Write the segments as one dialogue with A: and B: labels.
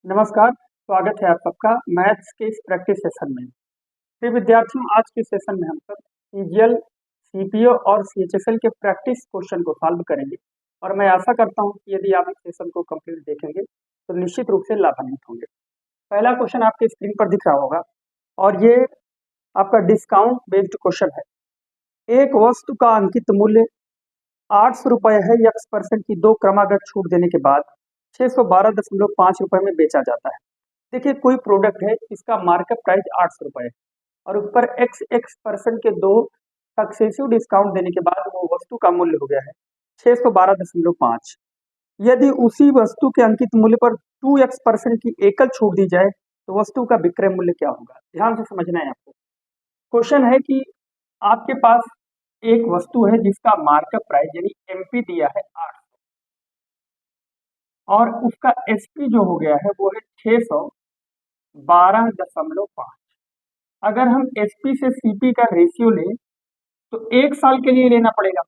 A: नमस्कार, स्वागत है आप सबका मैथ्स के इस प्रैक्टिस सेशन में। प्रिय विद्यार्थियों, आज के सेशन में हम सब सीजीएल, सीपीओ और सीएचएसएल के प्रैक्टिस क्वेश्चन को सॉल्व करेंगे और मैं आशा करता हूं कि यदि आप इस सेशन को कंप्लीट देखेंगे तो निश्चित रूप से लाभान्वित होंगे। पहला क्वेश्चन आपके स्क्रीन पर दिख रहा होगा और ये आपका डिस्काउंट बेस्ड क्वेश्चन है। एक वस्तु का अंकित मूल्य 800 रुपये है, x% की 2 क्रमागत छूट देने के बाद 612.5 रुपए में बेचा जाता है। देखिए, कोई प्रोडक्ट है, इसका मार्केट प्राइस 800 रुपए है और उस पर x% के 2 सक्सेसिव डिस्काउंट देने के बाद वो वस्तु का मूल्य हो गया है 612.5। यदि उसी वस्तु के अंकित मूल्य पर 2x% की एकल छूट दी जाए तो वस्तु का विक्रय मूल्य क्या होगा? ध्यान से समझना है आपको। क्वेश्चन है कि आपके पास एक वस्तु है जिसका मार्कअप प्राइस यानी एमपी दिया है 800 और उसका एसपी जो हो गया है वो है 612.5। अगर हम एसपी से सीपी का रेशियो लें तो 1 साल के लिए लेना पड़ेगा,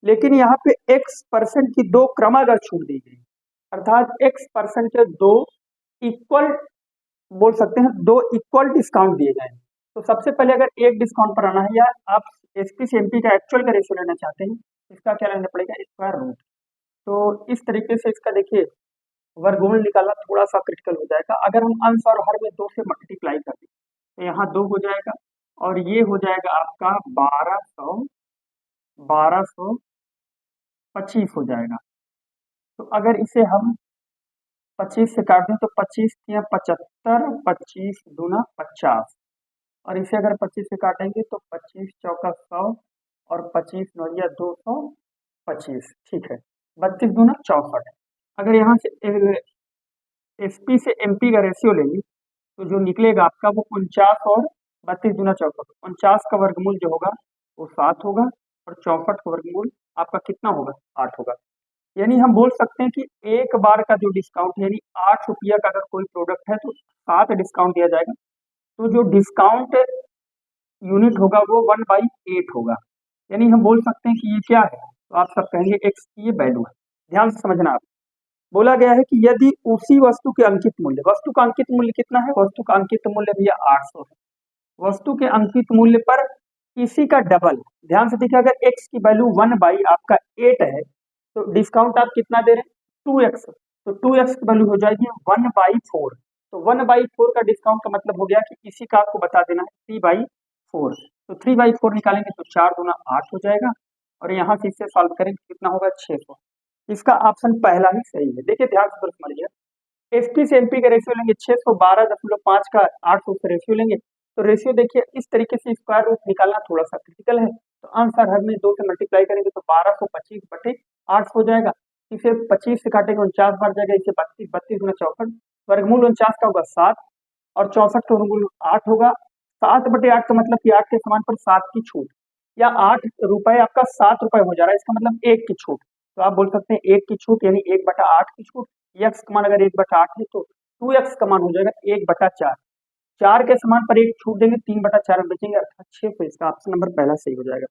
A: लेकिन यहाँ पे x% की 2 क्रमागत छूट दी गई, अर्थात x% के 2 इक्वल, बोल सकते हैं 2 इक्वल डिस्काउंट दिए जाए। तो सबसे पहले अगर एक डिस्काउंट पर आना है या आप एसपी से एमपी का एक्चुअल का रेशियो लेना चाहते हैं, इसका क्या लेना पड़ेगा? Square root. तो इस तरीके से इसका देखिए वर्गमूल निकालना थोड़ा सा क्रिटिकल हो जाएगा। अगर हम अंश और हर में 2 से मल्टीप्लाई कर दें तो यहाँ 2 हो जाएगा और ये हो जाएगा आपका 1225 हो जाएगा। तो अगर इसे हम 25 से काट दें तो 25 या 75, 25 दूना 50 और इसे अगर 25 से काटेंगे तो 25 चौका 100 और 25 नौया 225। ठीक है, 32 दूना 64। अगर यहाँ से एसपी से एमपी का रेशियो लेंगे तो जो निकलेगा आपका वो 49 और 32 दूना 64। 49 का वर्गमूल जो होगा वो 7 होगा और 64 का वर्गमूल आपका कितना होगा? 8 होगा। यानी हम बोल सकते हैं कि एक बार का जो डिस्काउंट यानी 8 रुपया का अगर कोई प्रोडक्ट है तो 7 डिस्काउंट दिया जाएगा, तो जो डिस्काउंट यूनिट होगा वो 1/8 होगा। यानी हम बोल सकते हैं कि ये क्या है? तो आप सब कहेंगे एक्स की ये वैल्यू है। ध्यान से समझना आप। बोला गया है कि यदि उसी वस्तु के अंकित मूल्य, वस्तु का अंकित मूल्य कितना है? वस्तु का अंकित मूल्य भैया 800 है। वस्तु के अंकित मूल्य पर इसी का डबल, ध्यान से देखिए, अगर x की वैल्यू 1 आपका 8 है तो डिस्काउंट आप कितना दे रहे हैं? 2x। तो 2x की वैल्यू हो जाएगी 1/4। तो 1/4 का डिस्काउंट का मतलब हो गया कि इसी का आपको बता देना है 3/4। तो 3/4 निकालेंगे तो 4 दूना 8 हो जाएगा और यहाँ से इससे सॉल्व करेंगे कितना होगा? 600। इसका ऑप्शन पहला ही सही है। देखिए ध्यान से समझिए, एसपी से एमपी का रेशियो लेंगे 612.5 का 800 से रेशियो लेंगे तो रेशियो देखिए इस तरीके से स्क्वायर रूट निकालना थोड़ा सा क्रिटिकल है। तो आंसर हर में 2 से मल्टीप्लाई करेंगे तो 1225/8 हो जाएगा। इसे 25 से काटेंगे 49 बार जाएगा, इसे 32, 32 गुना 64, वर्गमूल 49 का होगा 7 और 64 का वर्गमूल 8 होगा। 7/8 का मतलब कि 8 के समान पर 7 की छूट, या 8 रुपए आपका 7 रुपए हो जा रहा है, इसका मतलब 1 की छूट। तो आप बोल सकते हैं 1 की छूट यानी 1/8 की छूट। x का मान अगर 1/8 है तो 2x का मान हो जाएगा 1/4। 4 के समान पर 1 छूट देंगे, 3/4 में बचेंगे अर्थात 6। तो इसका ऑप्शन नंबर पहला सही हो जाएगा।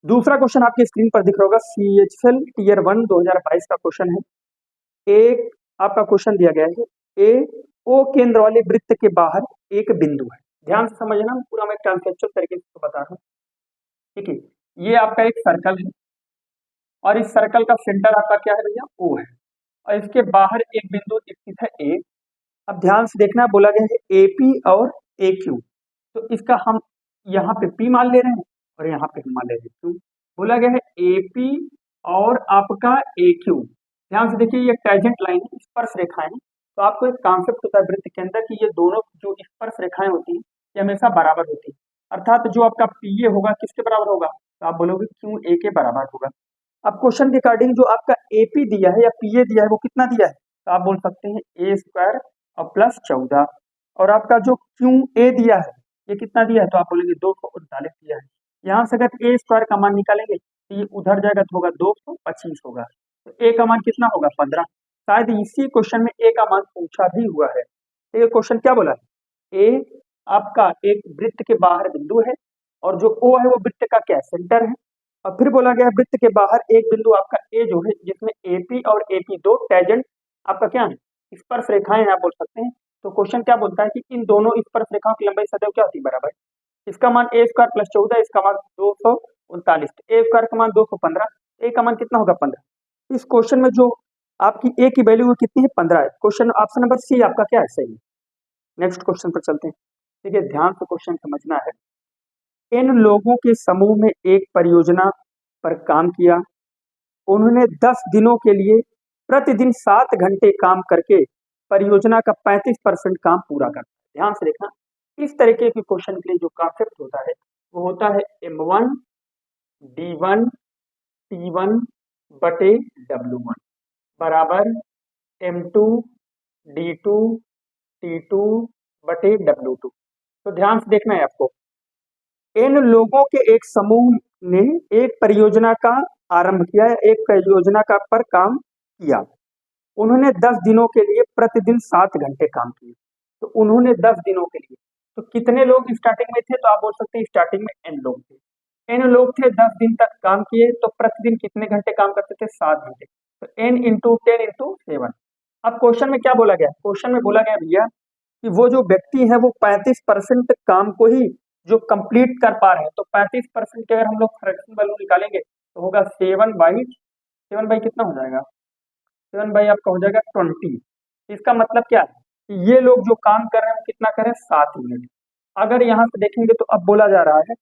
A: दूसरा क्वेश्चन आपके स्क्रीन पर दिख रहा होगा, सीएचएल टियर 1 2022 का क्वेश्चन है। एक आपका क्वेश्चन दिया गया है, ए ओ केंद्र वाले वृत्त के बाहर एक बिंदु है। ध्यान से समझना, पूरा मैं कॉन्सेप्चुअल तरीके से बता रहा हूँ। ठीक है, ये आपका एक सर्कल है और इस सर्कल का सेंटर आपका क्या है भैया? ओ है और इसके बाहर एक बिंदु स्थित है ए। अब ध्यान से देखना, बोला गया है एपी और ए क्यू, तो इसका हम यहाँ पे पी मान ले रहे हैं और यहाँ पे हम मान ले रहे हैं क्यू। बोला गया है एपी और आपका ए क्यू। ध्यान से देखिए, ये टैंजेंट लाइन है, स्पर्श रेखाएं हैं। तो आपको एक कॉन्सेप्ट होता है वृत्त के अंदर कि ये दोनों जो स्पर्श रेखाएं होती हैं ये हमेशा बराबर होती है, अर्थात जो आपका पी ए होगा किसके बराबर होगा? तो आप बोलोगे क्यू ए के बराबर होगा। अब क्वेश्चन के अकॉर्डिंग जो आपका एपी दिया है या पीए दिया है वो कितना दिया है? तो आप बोल सकते हैं ए स्क्वायर और प्लस 14, और आपका जो क्यू ए दिया है ये कितना दिया है? तो आप बोलेंगे 239 दिया है। यहाँ से अगर ए स्क्वायर का मान निकालेंगे तो ये उधर जाएगा तो होगा 225 होगा। तो ए का मान कितना होगा? 15। शायद इसी क्वेश्चन में ए का मान पूछा भी हुआ है। तो ये क्वेश्चन क्या बोला है? ए आपका एक वृत्त के बाहर बिंदु है और जो ओ है वो वृत्त का क्या? सेंटर है। और फिर बोला गया है वृत्त के बाहर एक बिंदु आपका ए जो है जिसमें एपी और एपी दो टैंजेंट आपका क्या है? स्पर्श रेखाएं आप बोल सकते हैं। तो क्वेश्चन क्या बोलता है कि इन दोनों स्पर्श रेखाओं की लंबाई सदैव क्या होती है, बराबर। इसका मान ए स्क्वायर प्लस 14, इसका मान 239, ए स्क्वायर का मान 215, ए का मान कितना होगा 15। इस क्वेश्चन में जो आपकी ए की वैल्यू है कितनी है, 15 है। क्वेश्चन ऑप्शन नंबर सी आपका क्या है, सही है। नेक्स्ट क्वेश्चन पर चलते हैं। देखिए ध्यान से क्वेश्चन समझना है। इन लोगों के समूह में एक परियोजना पर काम किया। उन्होंने 10 दिनों के लिए प्रतिदिन 7 घंटे काम करके परियोजना का 35% काम पूरा करता है। ध्यान से देखना, इस तरीके के क्वेश्चन के लिए जो कॉन्सेप्ट होता है वो होता है M1 D1 T1 बटे W1 बराबर M2 D2 T2 बटे W2। तो ध्यान से देखना है आपको, इन लोगों के एक समूह ने एक परियोजना का आरंभ किया है, एक परियोजना का पर काम किया। उन्होंने 10 दिनों के लिए प्रतिदिन 7 घंटे काम किए। तो उन्होंने 10 दिनों के लिए, तो कितने लोग स्टार्टिंग में थे, तो आप बोल सकते हैं स्टार्टिंग में n लोग थे। n लोग थे, 10 दिन तक काम किए, तो प्रतिदिन कितने घंटे काम करते थे, 7 घंटे। तो n इंटू 10 इंटू 7। अब क्वेश्चन में क्या बोला गया, क्वेश्चन में बोला गया भैया कि वो जो व्यक्ति है वो 35% काम को ही जो कंप्लीट कर पा रहे हैं। तो 35% के अगर हम लोग फ्रैक्शन वैल्यू निकालेंगे तो होगा 7/7 कितना हो जाएगा, 7 आपका हो जाएगा 20। इसका मतलब क्या है कि ये लोग जो काम कर रहे हैं वो कितना करें, 7 यूनिट। अगर यहाँ से देखेंगे तो अब बोला जा रहा है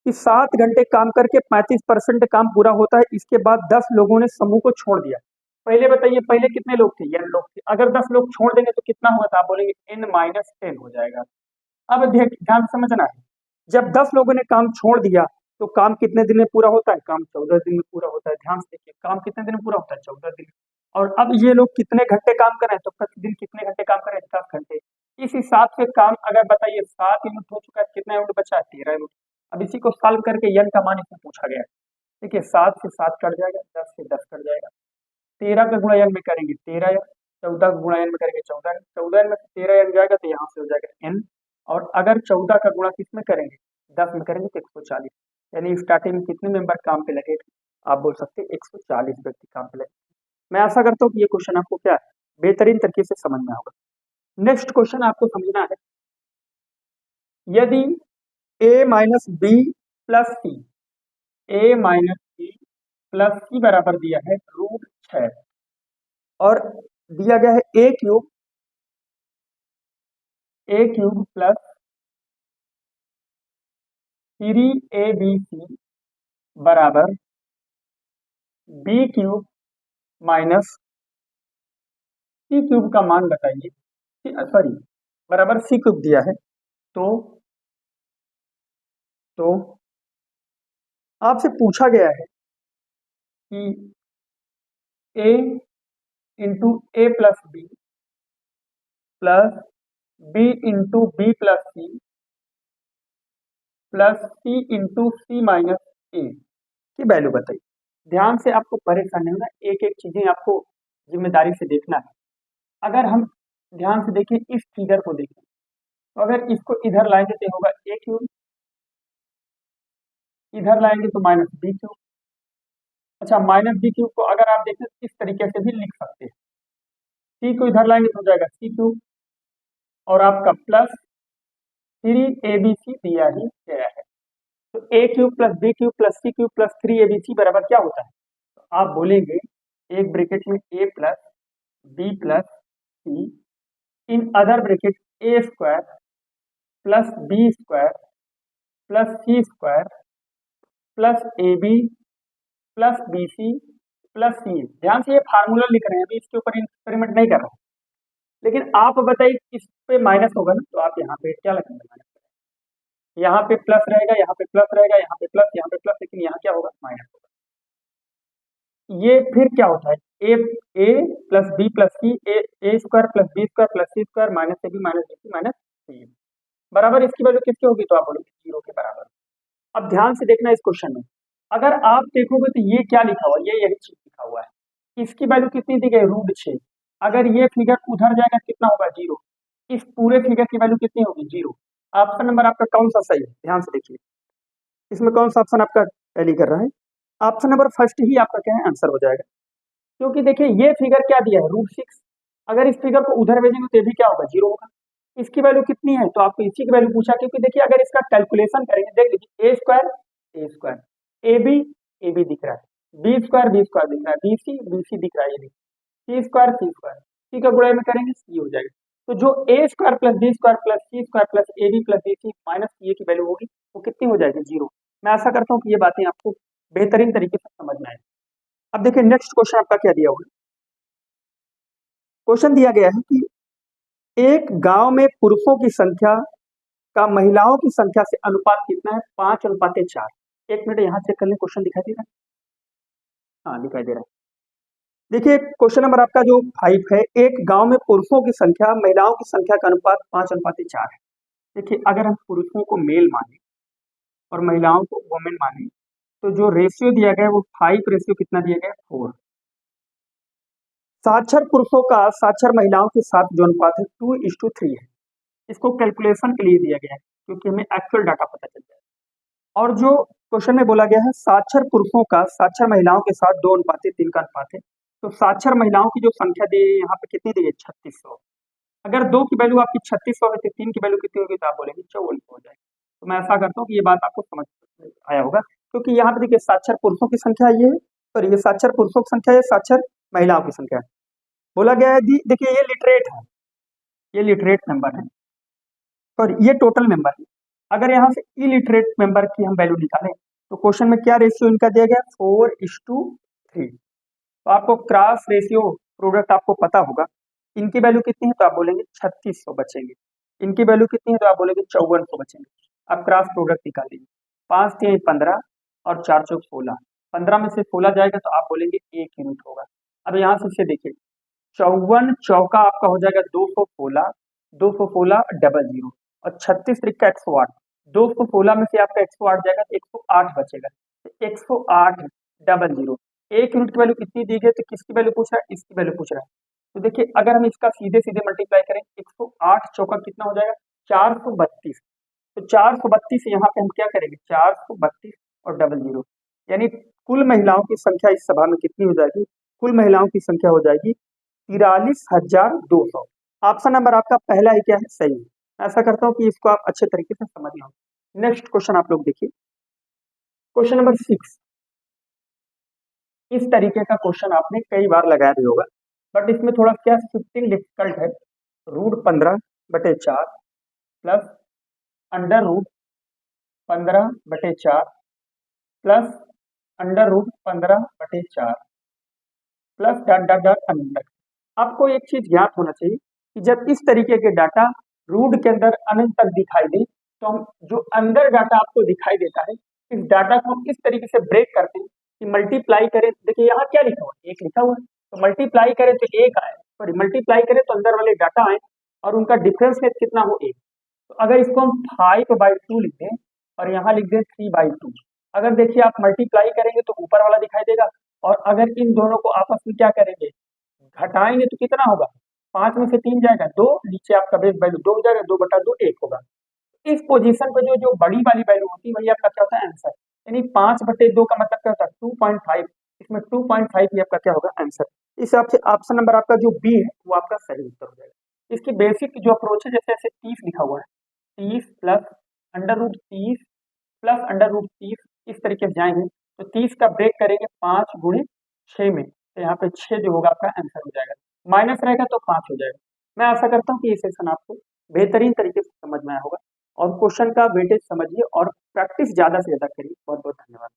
A: कि 7 घंटे काम करके 35% काम पूरा होता है। इसके बाद 10 लोगों ने समूह को छोड़ दिया। पहले बताइए, पहले कितने लोग थे, n लोग थे। अगर 10 लोग छोड़ देंगे तो कितना होगा, तो आप बोलेंगे n-10 हो जाएगा। अब ध्यान समझना है, जब 10 लोगों ने काम छोड़ दिया तो काम कितने दिन में पूरा होता है, काम 14 दिन में पूरा होता है। ध्यान से देखिए, काम कितने दिन में पूरा होता है, 14 दिन। और अब ये लोग कितने घंटे काम कर रहे हैं, तो प्रतिदिन कितने घंटे काम कर रहे हैं, 10 घंटे। इस हिसाब से काम अगर बताइए 7 यूनिट हो चुका है, कितना यूनिट बचा है, 13 यूनिट। अब इसी को सॉल्व करके n का मान इसमें पूछा गया है। देखिए 7 से 7 कट जाएगा, 10 से 10 कट जाएगा, 13 का गुणा n में करेंगे 13, 14 का गुणा n में करेंगे 14, 14 में से 13 n जाएगा तो यहाँ से हो जाएगा n। और अगर 14 का गुणा किस में करेंगे, 10 में करेंगे तो 140। यानी स्टार्टिंग में कितने मेंबर काम पे लगे, आप बोल सकते हैं 140 व्यक्ति काम पे लगे। मैं आशा करता हूँ कि ये क्वेश्चन आपको क्या है, बेहतरीन तरीके से समझ में होगा। नेक्स्ट क्वेश्चन आपको समझना है, यदि a minus B plus C, a minus B plus C बराबर दिया है √6 और दिया गया है a क्यूब प्लस 3abc बराबर b क्यूब माइनस सी क्यूब का मान बताइए, सॉरी बराबर सी क्यूब दिया है। तो आपसे पूछा गया है कि a into A plus B plus B into B plus C plus C into C minus A की वैल्यू बताइए। ध्यान से आपको परेशान नहीं होना, एक एक चीजें आपको जिम्मेदारी से देखना है। अगर हम ध्यान से देखें, इस फिगर को देखें, तो अगर इसको इधर लाएंगे तो होगा a क्यूब, इधर लाएंगे तो माइनस बी क्यूब। अच्छा, माइनस बी क्यूब को अगर आप देखें तो इस तरीके से भी लिख सकते हैं, सी को इधर लाएंगे तो हो जाएगा सी क्यूब और आपका प्लस 3abc दिया ही गया है। तो a cube plus B cube plus C cube plus 3abc बराबर क्या होता है, तो आप बोलेंगे एक ब्रैकेट में a plus B plus C in other bracket a square plus B square plus C square plus A B plus B C plus C. ध्यान से ये फार्मूला लिख रहे हैं, अभी इसके ऊपर एक्सपेरिमेंट नहीं कर रहे हैं। लेकिन आप बताइए इस पे माइनस होगा ना, तो आप यहाँ पे क्या लगेंगे, माइनस। यहाँ पे प्लस रहेगा, यहाँ पे प्लस रहेगा, यहाँ पे प्लस, यहाँ पे प्लस, लेकिन यहाँ क्या होगा, माइनस होगा। ये फिर क्या होता है, A plus B plus C, A square plus B square plus C square minus A B minus B C minus C बराबर इसकी वैल्यू किसकी होगी, तो आप बोलोगे 0 के बराबर। अब ध्यान से देखना इस क्वेश्चन में, अगर आप देखोगे तो ये क्या लिखा हुआ है, ये यही चीज लिखा हुआ है। इसकी वैल्यू कितनी दी गई, √6। अगर ये फिगर उधर जाएगा कितना होगा, 0। इस पूरे फिगर की वैल्यू कितनी होगी, 0। ऑप्शन नंबर आपका कौन सा सही है, ध्यान से देखिए, इसमें कौन सा ऑप्शन आपका टैली कर रहा है, ऑप्शन नंबर फर्स्ट ही आपका क्या है, आंसर हो जाएगा। क्योंकि देखिए ये फिगर क्या दिया है, √6, अगर इस फिगर को उधर भेजेंगे तो ये भी क्या होगा, 0 होगा। इसकी वैल्यू कितनी है, तो आपको इसी की वैल्यू पूछा, क्योंकि देखिए अगर इसका कैलकुलेशन करेंगे, देख लीजिए ए स्क्वायर, ए बी दिख रहा है, बी स्क्वायर दिख रहा है, बी सी दिख रहा है, ये सी का गुणा में करेंगे सी हो जाएगा। तो जो A square plus B square plus C square plus A B plus B C minus C A की वैल्यू होगी, वो कितनी हो जाएगी, 0। मैं आशा करता हूँ कि ये बातें आपको बेहतरीन तरीके से समझ में आए। अब देखिए नेक्स्ट क्वेश्चन आपका क्या दिया हुआ है। क्वेश्चन दिया गया है कि एक गांव में पुरुषों की संख्या का महिलाओं की संख्या से अनुपात कितना है, 5:4। एक मिनट यहाँ चेक कर लें, क्वेश्चन दिखाई दे रहा है, हाँ दिखाई दे रहा है। देखिए क्वेश्चन नंबर आपका जो 5 है, एक गांव में पुरुषों की संख्या महिलाओं की संख्या का अनुपात 5:4 है। देखिए अगर हम पुरुषों को मेल माने और महिलाओं को वुमेन माने, तो जो रेशियो दिया गया है वो 5 रेशियो कितना दिया गया है, 4। साक्षर पुरुषों का साक्षर महिलाओं के साथ जो अनुपात है 2:3 है। इसको कैलकुलेशन के लिए दिया गया है, क्योंकि हमें एक्चुअल डाटा पता चल जाए। और जो क्वेश्चन में बोला गया है साक्षर पुरुषों का साक्षर महिलाओं के साथ 2:3 का अनुपात है, तो साक्षर महिलाओं की जो संख्या दी है यहाँ पे कितनी दी है, 3600। अगर 2 की वैल्यू आपकी 3600 है तो 3 की वैल्यू कितनी होगी, तो आप बोलेंगे 5400 हो जाएगी। तो मैं ऐसा करता हूँ कि ये बात आपको समझ आया होगा, क्योंकि यहाँ पे देखिए साक्षर पुरुषों की संख्या ये है, और ये साक्षर पुरुषों की संख्या है, साक्षर महिलाओं की संख्या है। बोला गया है देखिए ये लिटरेट है, ये लिटरेट मेंबर है, और ये टोटल मेंबर है। अगर यहाँ से इलिटरेट मेंबर की हम वैल्यू निकालें, तो क्वेश्चन में क्या रेशियो इनका दिया गया, 4:3। तो आपको क्रॉस रेशियो प्रोडक्ट आपको पता होगा, इनकी वैल्यू कितनी है तो आप बोलेंगे 3600 बचेंगे, इनकी वैल्यू कितनी है तो आप बोलेंगे 5400 बचेंगे। अब क्रॉस प्रोडक्ट निकाल लीजिए, 5×3 15 और 4×4 16, 15 में से 16 जाएगा तो आप बोलेंगे 1 यूनिट होगा। अब यहाँ से इसे देखिए, 54 चौका आपका हो जाएगा 216, 216 00, और 36 त्रिका 108, 216 में से आपका 108 जाएगा तो 108 बचेगा, 108 00। 1 यूनिट की वैल्यू कितनी दी गई, तो किसकी वैल्यू पूछ रहा है, इसकी वैल्यू पूछ रहा है। तो देखिए अगर हम इसका सीधे सीधे मल्टीप्लाई करें, 108 चौका कितना हो जाएगा, 432। तो 432 यहाँ पे हम क्या करेंगे, 432 और 00, यानी कुल महिलाओं की संख्या इस सभा में कितनी हो जाएगी, कुल महिलाओं की संख्या हो जाएगी 43,200। ऑप्शन नंबर आपका पहला ही क्या है, सही है। ऐसा करता हूँ कि इसको आप अच्छे तरीके से समझ लो। नेक्स्ट क्वेश्चन आप लोग देखिए, क्वेश्चन नंबर 6। इस तरीके का क्वेश्चन आपने कई बार लगाया भी होगा, बट इसमें थोड़ा क्या शिफ्टिंग डिफिकल्ट है। √15/4 plus √15/4 plus √15/4 plus dot dot dot under. आपको एक चीज ज्ञात होना चाहिए कि जब इस तरीके के डाटा रूट के अंदर अनंत तक दिखाई दे, तो हम जो अंदर डाटा आपको दिखाई देता है, इस डाटा को हम इस तरीके से ब्रेक करते हैं कि मल्टीप्लाई करें, देखिए यहाँ क्या लिखा हुआ है, 1 लिखा हुआ है, तो मल्टीप्लाई करें तो 1 आए, सॉरी मल्टीप्लाई करें तो अंदर वाले डाटा आए और उनका डिफरेंस में कितना हो, 1। तो अगर इसको हम 5/2 लिख दें और यहाँ लिख दें 3/2, अगर देखिए आप मल्टीप्लाई करेंगे तो ऊपर वाला दिखाई देगा, और अगर इन दोनों को आपस में क्या करेंगे, घटाएंगे तो कितना होगा, 5 में से 3 जाएगा 2, नीचे आपका बेस वैल्यू 2 हो जाएगा, 2/2 1 होगा। इस पोजीशन पे जो जो बड़ी वाली वैल्यू होती है वही आपका क्या होता है, आंसर। यानी 5/2 का मतलब क्या होता है, 2.5। इसमें 2.5 ही आपका क्या होगा, आंसर। इस हिसाब से ऑप्शन नंबर आपका जो बी है वो आपका सही उत्तर हो जाएगा। इसकी बेसिक जो अप्रोच है, जैसे ऐसे 30 लिखा हुआ है, 30 प्लस √30 प्लस √30, इस तरीके से जाएंगे तो 30 का ब्रेक करेंगे 5×6 में, तो यहाँ पे 6 जो होगा आपका आंसर हो जाएगा, माइनस रहेगा तो 5 हो जाएगा। मैं आशा करता हूँ कि ये सेशन आपको बेहतरीन तरीके से समझ में आया होगा, और क्वेश्चन का वेटेज समझिए और प्रैक्टिस ज्यादा से ज्यादा करिए। बहुत बहुत धन्यवाद।